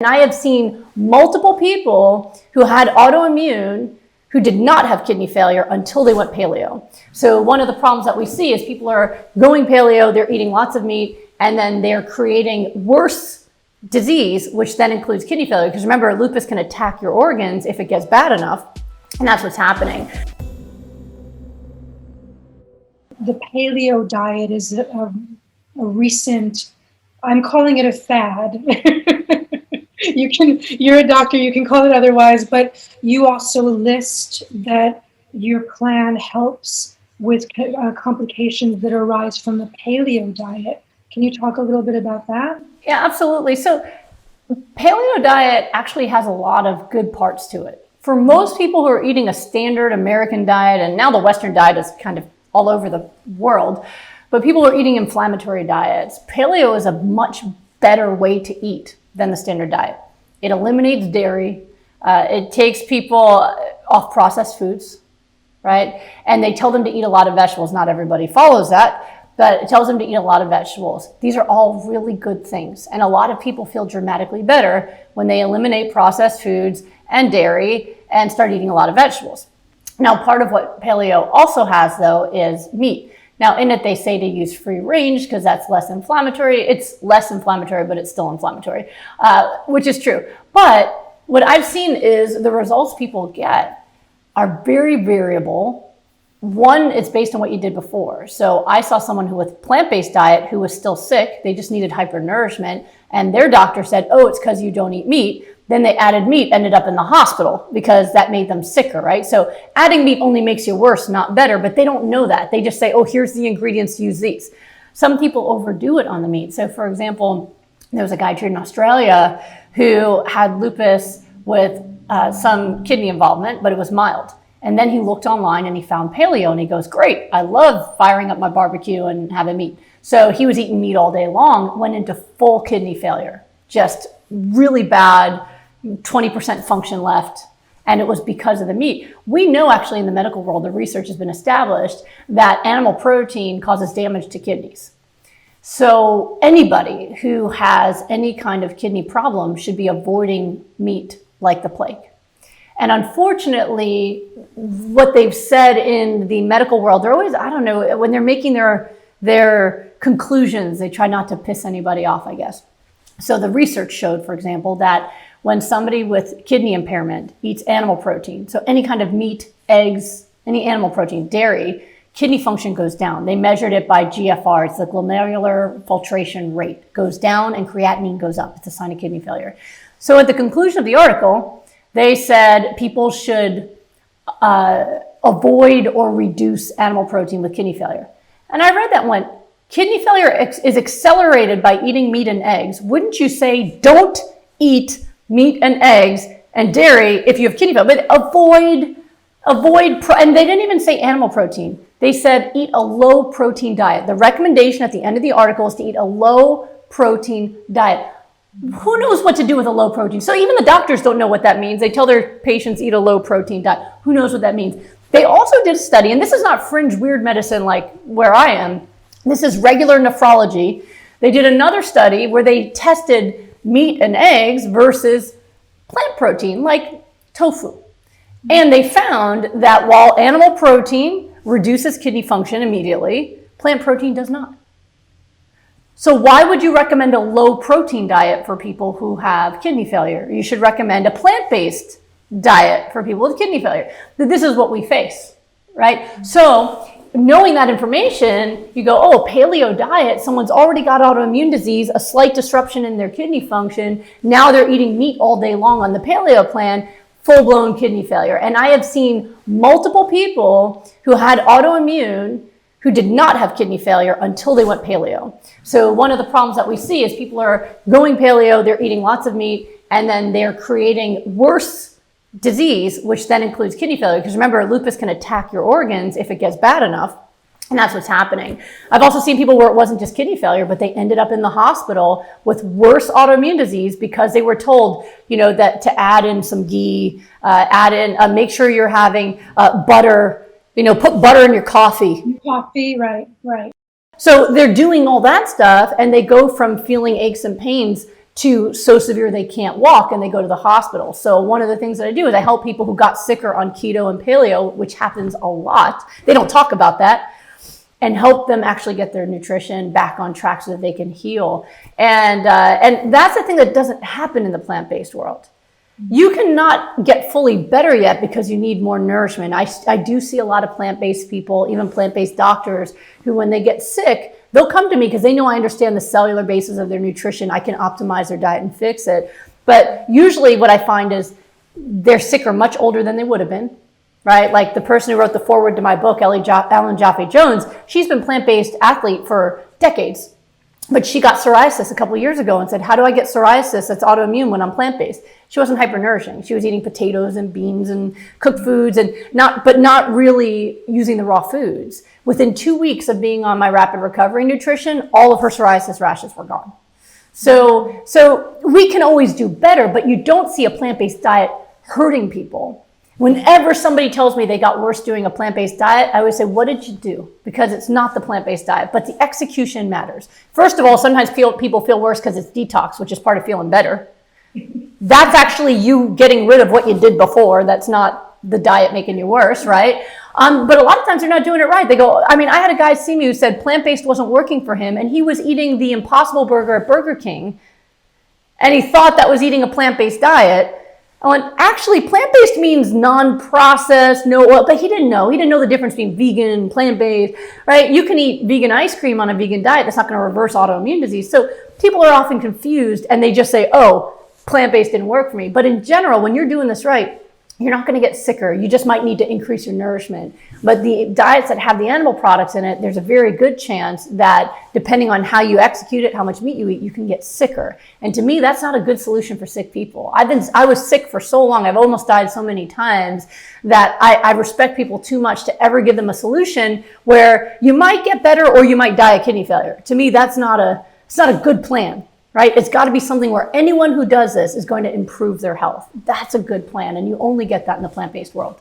And I have seen multiple people who had autoimmune who did not have kidney failure until they went paleo. So one of the problems that we see is people are going paleo, they're eating lots of meat, and then they're creating worse disease, which then includes kidney failure. Because remember, lupus can attack your organs if it gets bad enough, and that's what's happening. The paleo diet is a recent, I'm calling it a fad. You're a doctor, you can call it otherwise, but you also list that your plan helps with complications that arise from the paleo diet. Can you talk a little bit about that? Yeah, absolutely. So paleo diet actually has a lot of good parts to it. For most people who are eating a standard American diet, and now the Western diet is kind of all over the world, but people who are eating inflammatory diets, paleo is a much better way to eat than the standard diet. It eliminates dairy. It takes people off processed foods, right? And they tell them to eat a lot of vegetables. Not everybody follows that, but it tells them to eat a lot of vegetables. These are all really good things. And a lot of people feel dramatically better when they eliminate processed foods and dairy and start eating a lot of vegetables. Now, part of what paleo also has, though, is meat. Now, in it, they say to use free range because that's less inflammatory. It's less inflammatory, but it's still inflammatory, which is true. But what I've seen is the results people get are very variable. One, it's based on what you did before. So I saw someone who with plant-based diet who was still sick. They just needed hypernourishment. And their doctor said, oh, it's because you don't eat meat. Then they added meat, ended up in the hospital because that made them sicker, right? So adding meat only makes you worse, not better, but they don't know that. They just say, oh, here's the ingredients, use these. Some people overdo it on the meat. So for example, there was a guy treated in Australia who had lupus with some kidney involvement, but it was mild. And then he looked online and he found paleo and he goes, great, I love firing up my barbecue and having meat. So he was eating meat all day long, went into full kidney failure, just really bad, 20% function left, and it was because of the meat. We know actually in the medical world, the research has been established that animal protein causes damage to kidneys. So anybody who has any kind of kidney problem should be avoiding meat like the plague. And unfortunately, what they've said in the medical world, they're always, I don't know, when they're making their conclusions, they try not to piss anybody off, I guess. So the research showed, for example, that when somebody with kidney impairment eats animal protein, so any kind of meat, eggs, any animal protein, dairy, kidney function goes down. They measured it by GFR. It's the glomerular filtration rate goes down and creatinine goes up. It's a sign of kidney failure. So at the conclusion of the article, they said people should avoid or reduce animal protein with kidney failure. And I read that and went, kidney failure is accelerated by eating meat and eggs. Wouldn't you say don't eat meat and eggs and dairy if you have kidney failure? But avoid, and they didn't even say animal protein. They said eat a low protein diet. The recommendation at the end of the article is to eat a low protein diet. Who knows what to do with a low protein? So even the doctors don't know what that means. They tell their patients eat a low protein diet. Who knows what that means? They also did a study, and this is not fringe weird medicine like where I am. This is regular nephrology. They did another study where they tested meat and eggs versus plant protein like tofu. And they found that while animal protein reduces kidney function immediately, plant protein does not. So why would you recommend a low protein diet for people who have kidney failure? You should recommend a plant-based diet for people with kidney failure. This is what we face, right? So knowing that information, you go, oh, paleo diet, someone's already got autoimmune disease, a slight disruption in their kidney function. Now they're eating meat all day long on the paleo plan, full-blown kidney failure. And I have seen multiple people who had autoimmune who did not have kidney failure until they went paleo. So one of the problems that we see is people are going paleo, they're eating lots of meat, and then they're creating worse disease, which then includes kidney failure. Because remember, lupus can attack your organs if it gets bad enough. And that's what's happening. I've also seen people where it wasn't just kidney failure, but they ended up in the hospital with worse autoimmune disease because they were told, you know, that to add in some ghee, make sure you're having butter, you know, put butter in your coffee. Coffee, right. So they're doing all that stuff and they go from feeling aches and pains so severe they can't walk and they go to the hospital. So one of the things that I do is I help people who got sicker on keto and paleo, which happens a lot. They don't talk about that, and help them actually get their nutrition back on track so that they can heal. And that's the thing that doesn't happen in the plant-based world. You cannot get fully better yet because you need more nourishment. I do see a lot of plant-based people, even plant-based doctors, who when they get sick, they'll come to me because they know I understand the cellular basis of their nutrition. I can optimize their diet and fix it. But usually what I find is they're sicker much older than they would have been, right? Like the person who wrote the foreword to my book, Ellen Jaffe-Jones, she's been plant-based athlete for decades. But she got psoriasis a couple of years ago and said, how do I get psoriasis that's autoimmune when I'm plant-based? She wasn't hypernourishing. She was eating potatoes and beans and cooked foods, and not really using the raw foods. Within 2 weeks of being on my rapid recovery nutrition, all of her psoriasis rashes were gone. So we can always do better, but you don't see a plant-based diet hurting people. Whenever somebody tells me they got worse doing a plant-based diet, I always say, what did you do? Because it's not the plant-based diet, but the execution matters. First of all, sometimes people feel worse because it's detox, which is part of feeling better. That's actually you getting rid of what you did before. That's not the diet making you worse, right? But a lot of times they're not doing it right. They go, I had a guy see me who said plant-based wasn't working for him, and he was eating the Impossible Burger at Burger King, and he thought that was eating a plant-based diet. And actually, plant-based means non-processed, no oil, but he didn't know. He didn't know the difference between vegan and plant-based, right? You can eat vegan ice cream on a vegan diet. That's not going to reverse autoimmune disease. So people are often confused, and they just say, oh, plant-based didn't work for me. But in general, when you're doing this right, you're not going to get sicker. You just might need to increase your nourishment. But the diets that have the animal products in it, there's a very good chance that depending on how you execute it, how much meat you eat, you can get sicker. And to me, that's not a good solution for sick people. I was sick for so long. I've almost died so many times that I respect people too much to ever give them a solution where you might get better or you might die of kidney failure. To me, it's not a good plan. Right? It's got to be something where anyone who does this is going to improve their health. That's a good plan, and you only get that in the plant-based world.